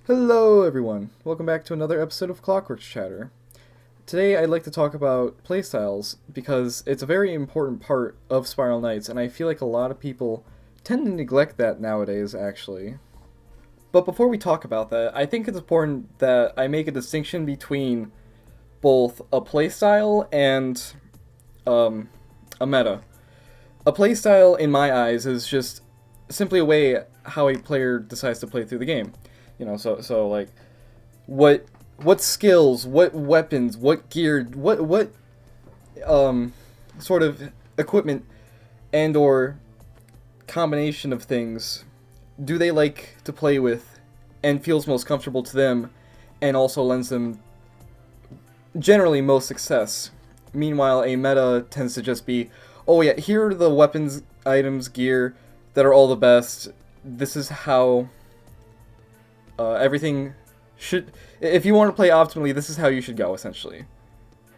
Hello everyone, welcome back to another episode of Clockworks Chatter. Today I'd like to talk about playstyles because it's a very important part of Spiral Knights and I feel like a lot of people tend to neglect that nowadays actually. But before we talk about that, I think it's important that I make a distinction between both a playstyle and a meta. A playstyle in my eyes is just simply a way how a player decides to play through the game. So like, what skills, what weapons, what gear, what sort of equipment and or combination of things do they like to play with and feels most comfortable to them and also lends them generally most success. Meanwhile, a meta tends to just be, oh yeah, here are the weapons, items, gear that are all the best. This is how everything should... If you want to play optimally, this is how you should go, essentially.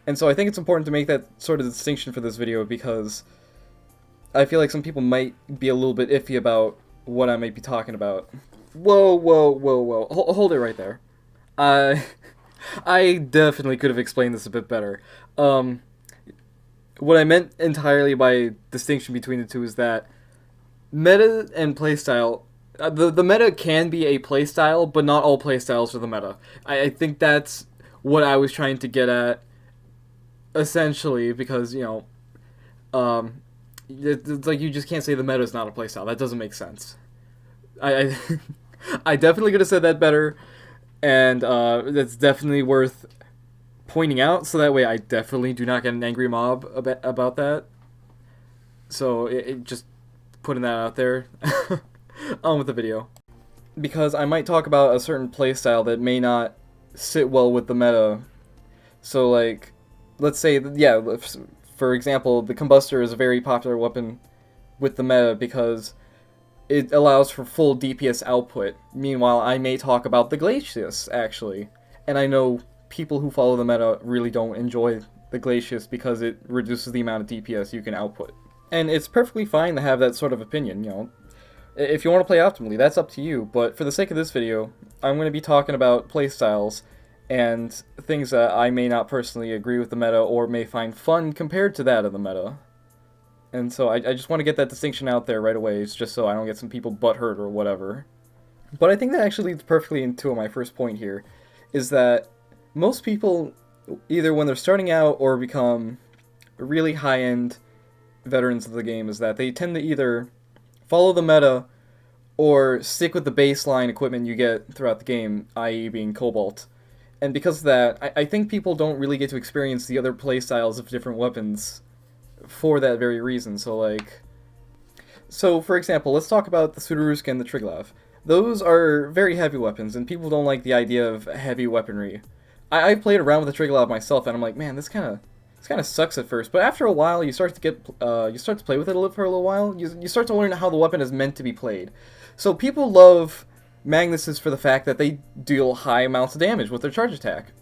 And so I think it's important to make that sort of distinction for this video because I feel like some people might be a little bit iffy about what I might be talking about. Whoa. Hold it right there. I definitely could have explained this a bit better. What I meant entirely by distinction between the two is that meta and playstyle... The meta can be a playstyle, but not all playstyles are the meta. I think that's what I was trying to get at, essentially, because, it's like you just can't say the meta is not a playstyle. That doesn't make sense. I I definitely could have said that better, and that's definitely worth pointing out, so that way I definitely do not get an angry mob about that. So, it just putting that out there. On with the video. Because I might talk about a certain playstyle that may not sit well with the meta. So, like, let's say, yeah, for example, the Combustor is a very popular weapon with the meta because it allows for full DPS output. Meanwhile, I may talk about the Glacius, actually. And I know people who follow the meta really don't enjoy the Glacius because it reduces the amount of DPS you can output. And it's perfectly fine to have that sort of opinion, If you want to play optimally, that's up to you, but for the sake of this video, I'm going to be talking about playstyles and things that I may not personally agree with the meta or may find fun compared to that of the meta. And so I just want to get that distinction out there right away, just so I don't get some people butthurt or whatever. But I think that actually leads perfectly into my first point here, is that most people, either when they're starting out or become really high-end veterans of the game, is that they tend to either follow the meta, or stick with the baseline equipment you get throughout the game, i.e. being Cobalt. And because of that, I think people don't really get to experience the other playstyles of different weapons for that very reason. So for example, let's talk about the Sudoruska and the Triglav. Those are very heavy weapons, and people don't like the idea of heavy weaponry. I played around with the Triglav myself, and I'm like, man, this kind of sucks at first, but after a while, you start to play with it for a little while. You start to learn how the weapon is meant to be played. So people love Magnuses for the fact that they deal high amounts of damage with their charge attack.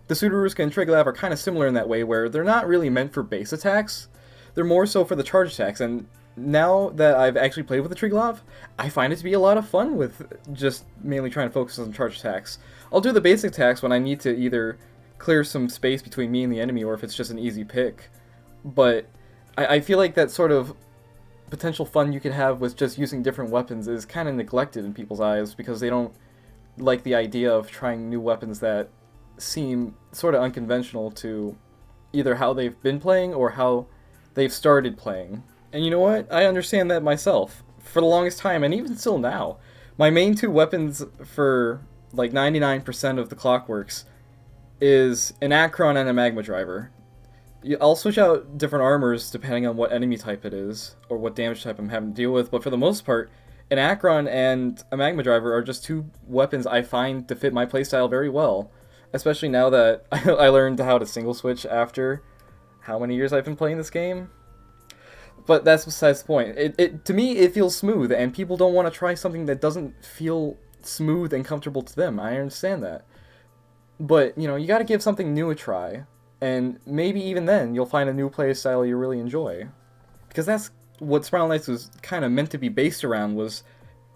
The Sudoruska and Triglav are kind of similar in that way, where they're not really meant for base attacks. They're more so for the charge attacks, and now that I've actually played with the Triglav, I find it to be a lot of fun with just mainly trying to focus on charge attacks. I'll do the basic attacks when I need to either clear some space between me and the enemy, or if it's just an easy pick. But I feel like that sort of potential fun you could have with just using different weapons is kind of neglected in people's eyes because they don't like the idea of trying new weapons that seem sort of unconventional to either how they've been playing or how they've started playing. And you know what? I understand that myself. For the longest time, and even still now, my main two weapons for like 99% of the Clockworks is an Akron and a Magma Driver. I'll switch out different armors depending on what enemy type it is, or what damage type I'm having to deal with, but for the most part, an Akron and a Magma Driver are just two weapons I find to fit my playstyle very well. Especially now that I learned how to single switch after how many years I've been playing this game. But that's besides the point. To me, it feels smooth, and people don't want to try something that doesn't feel smooth and comfortable to them. I understand that. But, you gotta give something new a try. And maybe even then, you'll find a new playstyle you really enjoy. Because that's what Spiral Knights was kind of meant to be based around, was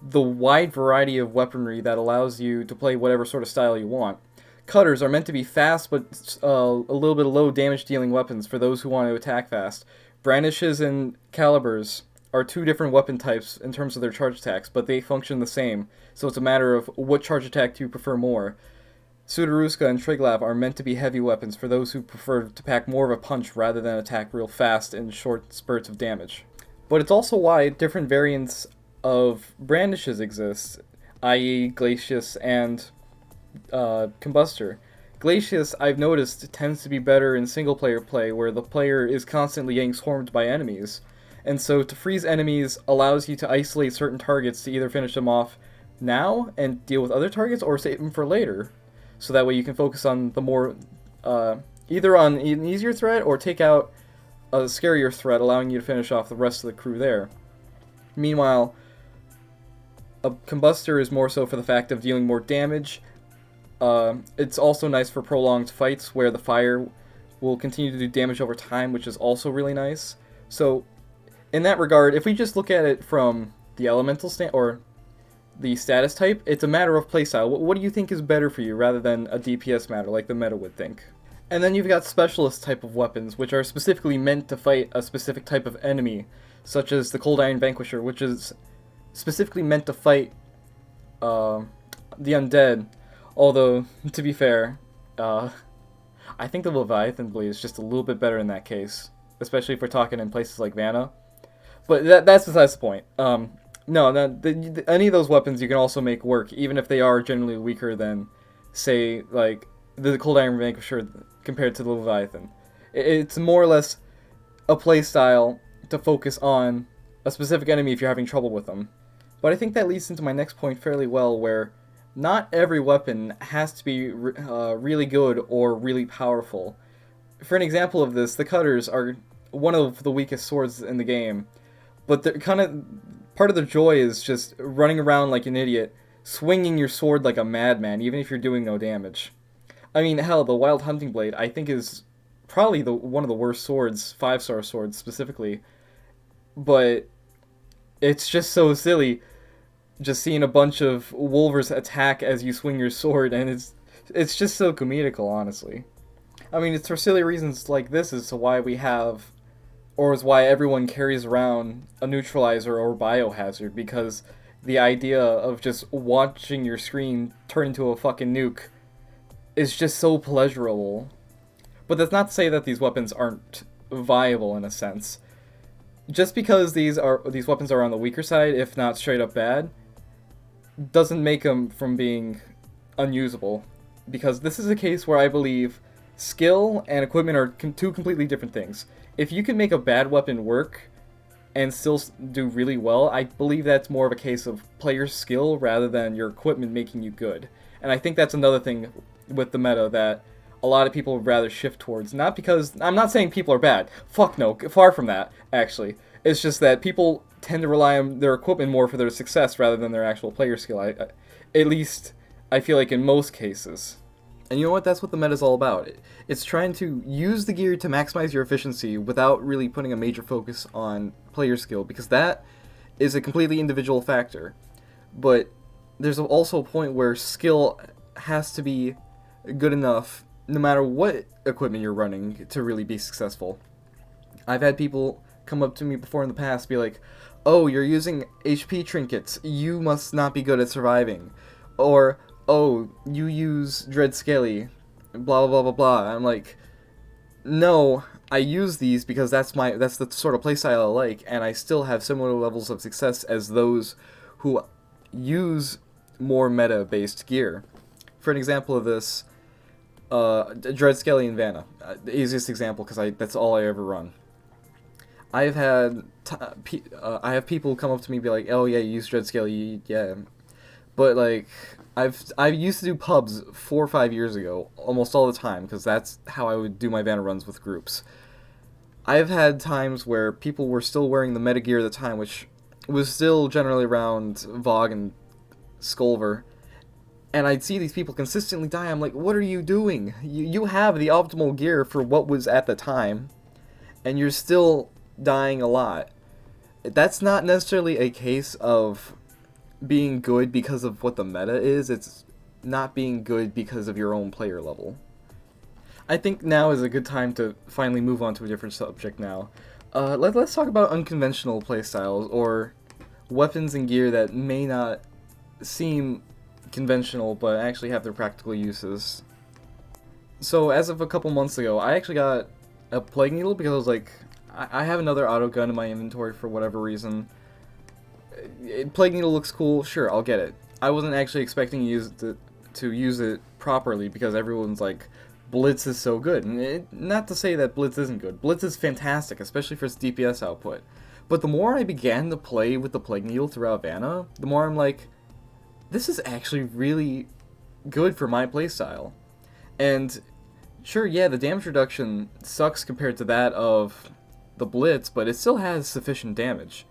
the wide variety of weaponry that allows you to play whatever sort of style you want. Cutters are meant to be fast but a little bit low damage dealing weapons for those who want to attack fast. Brandishes and calibers are two different weapon types in terms of their charge attacks, but they function the same, so it's a matter of what charge attack do you prefer more. Sudaruska and Triglav are meant to be heavy weapons for those who prefer to pack more of a punch rather than attack real fast in short spurts of damage. But it's also why different variants of brandishes exist, i.e. Glacius and Combustor. Glacius, I've noticed, tends to be better in single-player play, where the player is constantly getting swarmed by enemies. And so to freeze enemies allows you to isolate certain targets to either finish them off now and deal with other targets, or save them for later. So that way you can focus on the more, either on an easier threat or take out a scarier threat, allowing you to finish off the rest of the crew there. Meanwhile, a Combustor is more so for the fact of dealing more damage. It's also nice for prolonged fights where the fire will continue to do damage over time, which is also really nice. So, in that regard, if we just look at it from the elemental or the status type, it's a matter of playstyle. What do you think is better for you rather than a DPS matter like the meta would think? And then you've got specialist type of weapons, which are specifically meant to fight a specific type of enemy, such as the Cold Iron Vanquisher, which is specifically meant to fight the undead. Although, to be fair, I think the Leviathan Blade is just a little bit better in that case, especially if we're talking in places like Vanna. But that's besides the point. Any of those weapons you can also make work, even if they are generally weaker than, say, like, the Cold Iron Vanquisher compared to the Leviathan. It's more or less a playstyle to focus on a specific enemy if you're having trouble with them. But I think that leads into my next point fairly well, where not every weapon has to be really good or really powerful. For an example of this, the Cutters are one of the weakest swords in the game, but they're part of the joy is just running around like an idiot, swinging your sword like a madman, even if you're doing no damage. I mean, hell, the Wild Hunting Blade, I think, is probably one of the worst swords, 5-star swords specifically, but it's just so silly just seeing a bunch of wolvers attack as you swing your sword, and it's just so comedical, honestly. I mean, it's for silly reasons like this as to why we have, or is why everyone carries around a neutralizer or biohazard, because the idea of just watching your screen turn into a fucking nuke is just so pleasurable. But that's not to say that these weapons aren't viable in a sense. Just because these weapons are on the weaker side, if not straight up bad, doesn't make them from being unusable. Because this is a case where I believe skill and equipment are two completely different things. If you can make a bad weapon work and still do really well, I believe that's more of a case of player skill rather than your equipment making you good. And I think that's another thing with the meta that a lot of people would rather shift towards. Not because, I'm not saying people are bad. Fuck no, far from that, actually. It's just that people tend to rely on their equipment more for their success rather than their actual player skill. At least, I feel like in most cases. And you know what? That's what the meta is all about. It's trying to use the gear to maximize your efficiency without really putting a major focus on player skill, because that is a completely individual factor. But there's also a point where skill has to be good enough no matter what equipment you're running to really be successful. I've had people come up to me before in the past be like, oh, you're using HP trinkets, you must not be good at surviving. Or, oh, you use Dread Skelly, blah blah blah blah blah. I'm like, no, I use these because that's the sort of playstyle I like, and I still have similar levels of success as those who use more meta-based gear. For an example of this, Dread Skelly and Vanna, the easiest example because that's all I ever run. I've had I have people come up to me and be like, oh yeah, you use Dread Skelly, yeah, but like I used to do pubs 4 or 5 years ago almost all the time because that's how I would do my Vanna runs with groups. I've had times where people were still wearing the meta gear at the time, which was still generally around Vogue and Skulver, and I'd see these people consistently die. I'm like, what are you doing? You have the optimal gear for what was at the time, and you're still dying a lot. That's not necessarily a case of being good because of what the meta is, it's not being good because of your own player level. I think now is a good time to finally move on to a different subject now. Let's talk about unconventional playstyles, or weapons and gear that may not seem conventional but actually have their practical uses. So as of a couple months ago, I actually got a Plague Needle because I was like, I have another auto gun in my inventory for whatever reason. Plague Needle looks cool, sure, I'll get it. I wasn't actually expecting to use it properly because everyone's like, Blitz is so good. And not to say that Blitz isn't good. Blitz is fantastic, especially for its DPS output. But the more I began to play with the Plague Needle throughout Vanna, the more I'm like, this is actually really good for my playstyle. And sure, yeah, the damage reduction sucks compared to that of the Blitz, but it still has sufficient damage.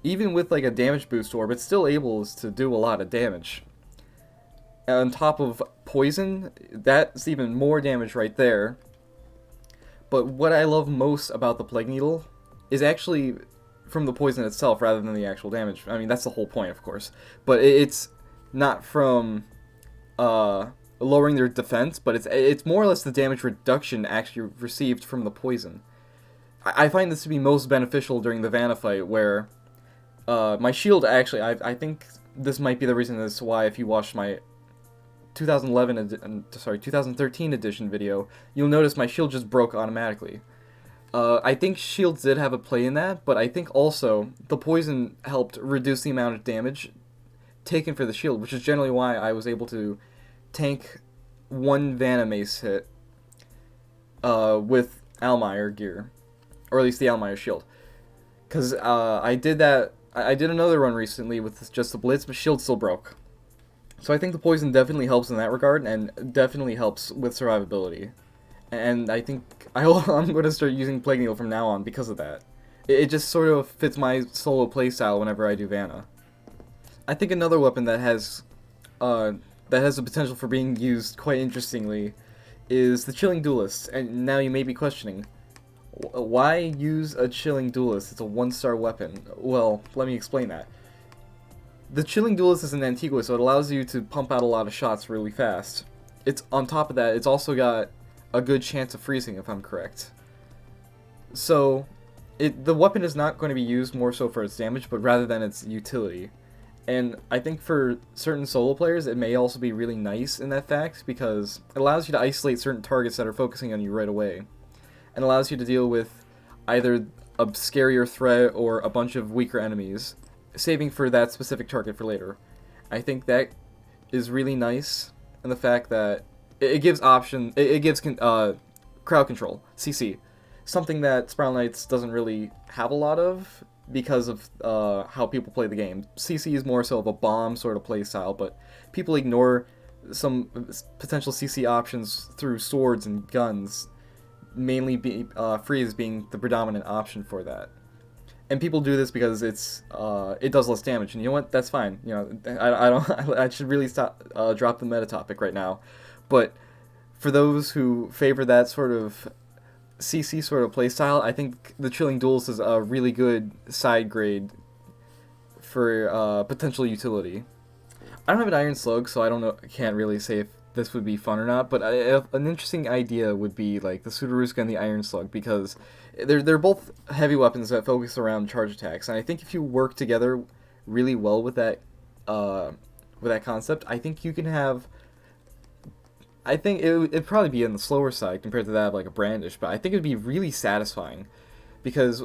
Even with like a damage boost orb, it's still able to do a lot of damage. On top of poison, that's even more damage right there. But what I love most about the Plague Needle is actually from the poison itself rather than the actual damage. I mean, that's the whole point, of course. But it's not from lowering their defense, but it's more or less the damage reduction actually received from the poison. I find this to be most beneficial during the Vanna fight, where my shield actually, I think this might be the reason as to why if you watched my 2013 edition video, you'll notice my shield just broke automatically. I think shields did have a play in that, but I think also the poison helped reduce the amount of damage taken for the shield, which is generally why I was able to tank one Vanna mace hit with Almire gear, or at least the Almire shield. Because I did another run recently with just the Blitz, but shield still broke. So I think the poison definitely helps in that regard, and definitely helps with survivability. And I think I'm going to start using Plague Needle from now on because of that. It just sort of fits my solo playstyle whenever I do Vanna. I think another weapon that has the potential for being used quite interestingly is the Chilling Duelist. And now you may be questioning, why use a Chilling Duelist? It's a 1-star weapon. Well, let me explain that. The Chilling Duelist is an Antigua, so it allows you to pump out a lot of shots really fast. It's on top of that, it's also got a good chance of freezing, if I'm correct. So, the weapon is not going to be used more so for its damage, but rather than its utility. And I think for certain solo players, it may also be really nice in that fact, because it allows you to isolate certain targets that are focusing on you right away. And allows you to deal with either a scarier threat or a bunch of weaker enemies, saving for that specific target for later. I think that is really nice, and the fact that it gives crowd control, CC, something that Spiral Knights doesn't really have a lot of because of how people play the game. CC is more so of a bomb sort of playstyle, but people ignore some potential CC options through swords and guns, mainly freeze being the predominant option for that. And people do this because it does less damage, and you know what? That's fine. You know, I should really drop the meta topic right now. But for those who favor that sort of CC sort of playstyle, I think the Chilling Duelist is a really good side grade for potential utility. I don't have an Iron Slug, so I can't really say if this would be fun or not, but an interesting idea would be like the Sudaruska and the Iron Slug, because they're both heavy weapons that focus around charge attacks, and I think if you work together really well with that concept, I think you can have. I think it'd probably be on the slower side compared to that of like a Brandish, but I think it'd be really satisfying, because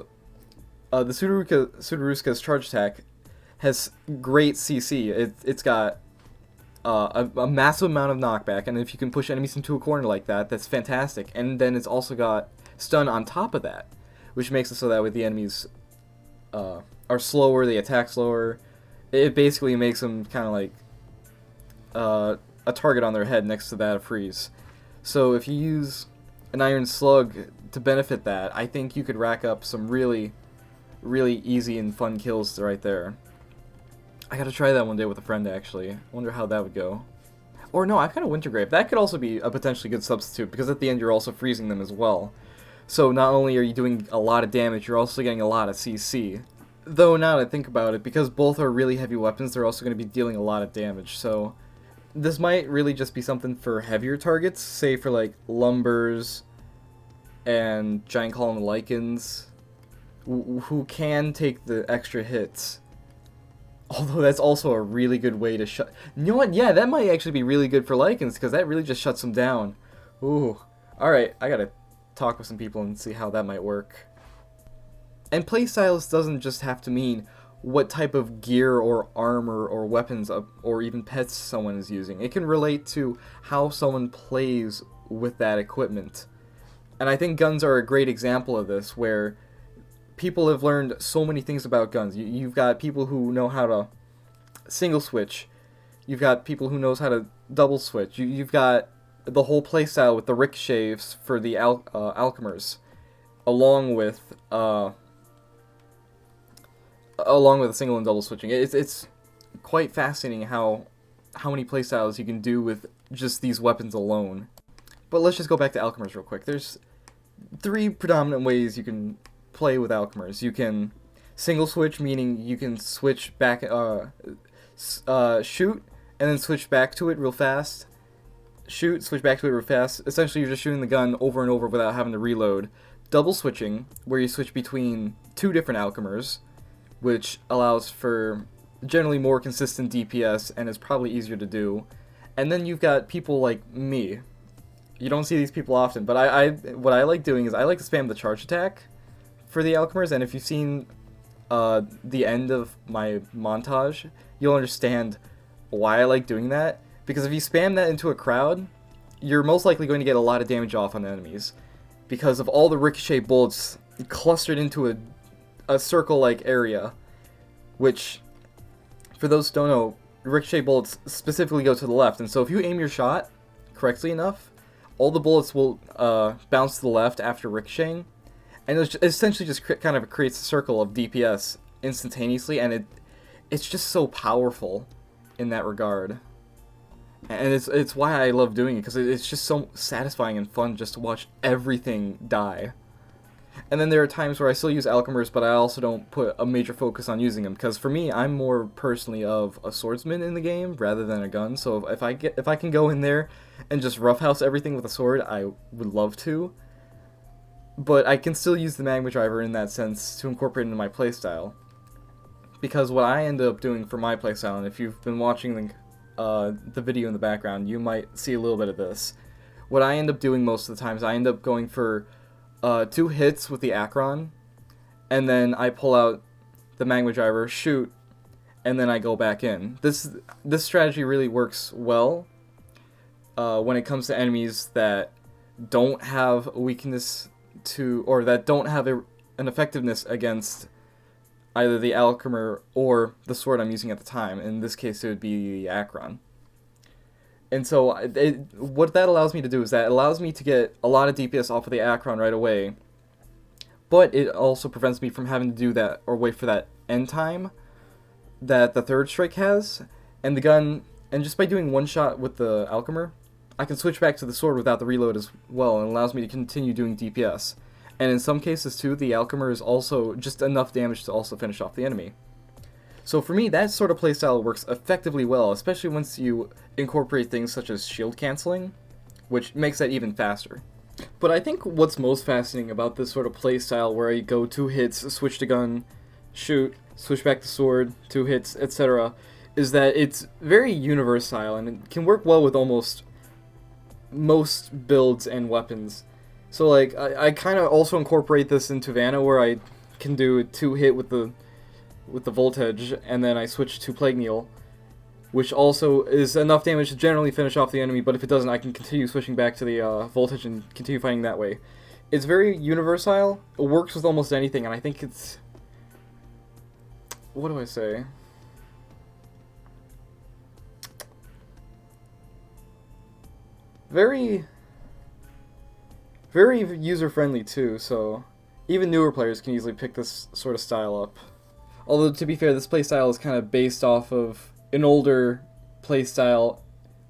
the Sudaruska's charge attack has great CC. It's got a massive amount of knockback, and if you can push enemies into a corner like that, that's fantastic. And then it's also got stun on top of that, which makes it so that with the enemies are slower, they attack slower. It basically makes them kind of like a target on their head next to that of freeze. So if you use an Iron Slug to benefit that, I think you could rack up some really, really easy and fun kills right there. I gotta try that one day with a friend, actually. I wonder how that would go. Or no, I've got a Wintergrave. That could also be a potentially good substitute, because at the end you're also freezing them as well. So not only are you doing a lot of damage, you're also getting a lot of CC. Though now that I think about it, because both are really heavy weapons, they're also going to be dealing a lot of damage, so this might really just be something for heavier targets, say for like lumbers and giant column lichens, who can take the extra hits. Although that's also a really good way to shut... You know what? Yeah, that might actually be really good for lichens, because that really just shuts them down. Ooh. Alright, I gotta talk with some people and see how that might work. And playstyles doesn't just have to mean what type of gear or armor or weapons or even pets someone is using. It can relate to how someone plays with that equipment. And I think guns are a great example of this, where people have learned so many things about guns. You've got people who know how to single switch. You've got people who knows how to double switch. You've got the whole playstyle with the ricochets for the alchemers, along with the single and double switching. It's quite fascinating how many playstyles you can do with just these weapons alone. But let's just go back to alchemers real quick. There's 3 predominant ways you can play with alchemers. You can single switch, meaning you can switch back, shoot, and then switch back to it real fast. Shoot, switch back to it real fast. Essentially, you're just shooting the gun over and over without having to reload. Double switching, where you switch between 2 different alchemers, which allows for generally more consistent DPS and is probably easier to do. And then you've got people like me. You don't see these people often, but what I like doing is I like to spam the charge attack for the alchemers, and if you've seen the end of my montage, you'll understand why I like doing that. Because if you spam that into a crowd, you're most likely going to get a lot of damage off on the enemies, because of all the ricochet bullets clustered into a circle-like area, which, for those who don't know, ricochet bullets specifically go to the left, and so if you aim your shot correctly enough, all the bullets will bounce to the left after ricocheting, and it essentially just kind of creates a circle of DPS instantaneously, and it's just so powerful in that regard. And it's why I love doing it, because it's just so satisfying and fun just to watch everything die. And then there are times where I still use alchemers, but I also don't put a major focus on using them, because for me, I'm more personally of a swordsman in the game rather than a gun. So if I can go in there and just roughhouse everything with a sword, I would love to. But I can still use the magma driver in that sense to incorporate into my playstyle. Because what I end up doing for my playstyle, and if you've been watching the video in the background, you might see a little bit of this. What I end up doing most of the times, I end up going for 2 hits with the Akron, and then I pull out the magma driver, shoot, and then I go back in. This strategy really works well when it comes to enemies that don't have a weakness to, or that don't have an effectiveness against either the alchemer or the sword I'm using at the time. In this case, it would be the Akron. And so what that allows me to do is that it allows me to get a lot of DPS off of the Akron right away, but it also prevents me from having to do that or wait for that end time that the third strike has. And the gun, and just by doing one shot with the alchemer, I can switch back to the sword without the reload as well, and it allows me to continue doing DPS. And in some cases too, the alchemer is also just enough damage to also finish off the enemy. So for me, that sort of playstyle works effectively well, especially once you incorporate things such as shield canceling, which makes that even faster. But I think what's most fascinating about this sort of playstyle, where I go 2 hits, switch to gun, shoot, switch back to sword, 2 hits, etc., is that it's very universal and it can work well with almost most builds and weapons. So like, I kind of also incorporate this into Vanna, where I can do a 2 hit with the voltage, and then I switch to Plague Needle, which also is enough damage to generally finish off the enemy, but if it doesn't, I can continue switching back to the voltage and continue fighting that way. It's very universal, it works with almost anything, and I think it's... what do I say? Very user-friendly too, so even newer players can easily pick this sort of style up. Although, to be fair, this playstyle is kind of based off of an older playstyle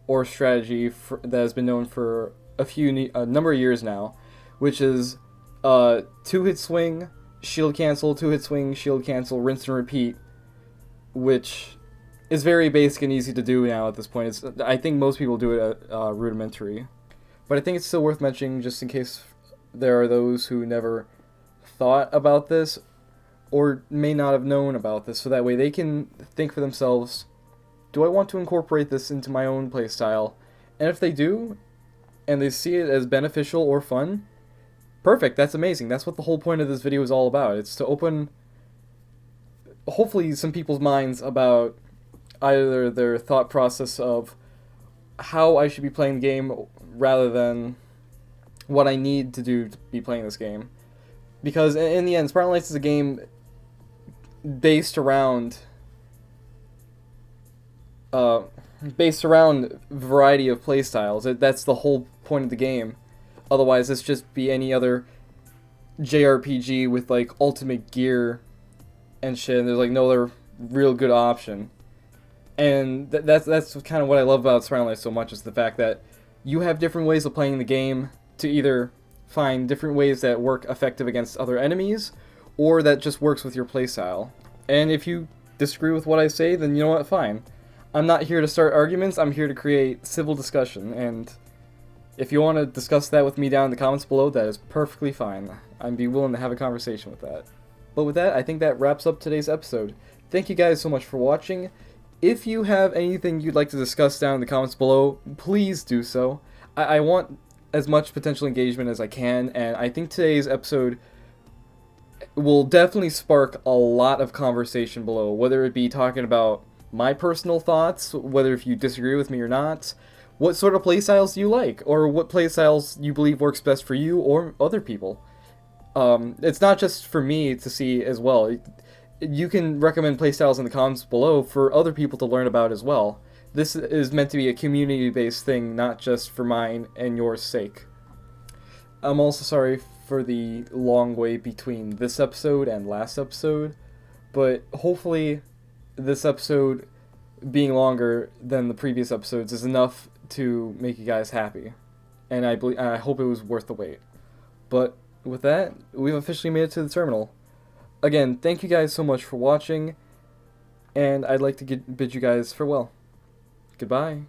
or strategy that has been known for a number of years now, which is 2-hit swing, shield cancel, 2-hit swing, shield cancel, rinse and repeat, which is very basic and easy to do now at this point. I think most people do it at rudimentary. But I think it's still worth mentioning just in case there are those who never thought about this or may not have known about this, so that way they can think for themselves, do I want to incorporate this into my own playstyle? And if they do, and they see it as beneficial or fun, perfect, that's amazing. That's what the whole point of this video is all about. It's to open, hopefully, some people's minds about either their thought process of how I should be playing the game rather than what I need to do to be playing this game. Because in the end, Spartan Lights is a game based around variety of playstyles. That's the whole point of the game. Otherwise, this just be any other JRPG with like ultimate gear and shit. And there's like no other real good option. And that's kind of what I love about Spartan Lights so much, is the fact that you have different ways of playing the game to either find different ways that work effective against other enemies, or that just works with your playstyle. And if you disagree with what I say, then you know what, fine. I'm not here to start arguments, I'm here to create civil discussion, and if you want to discuss that with me down in the comments below, that is perfectly fine. I'd be willing to have a conversation with that. But with that, I think that wraps up today's episode. Thank you guys so much for watching. If you have anything you'd like to discuss down in the comments below, please do so. I want as much potential engagement as I can, and I think today's episode will definitely spark a lot of conversation below, whether it be talking about my personal thoughts, whether if you disagree with me or not, what sort of playstyles do you like, or what playstyles you believe works best for you or other people. It's not just for me to see as well. You can recommend playstyles in the comments below for other people to learn about as well. This is meant to be a community-based thing, not just for mine and yours sake. I'm also sorry for the long wait between this episode and last episode, but hopefully this episode being longer than the previous episodes is enough to make you guys happy. And I hope it was worth the wait. But with that, we've officially made it to the terminal. Again, thank you guys so much for watching, and I'd like to bid you guys farewell. Goodbye.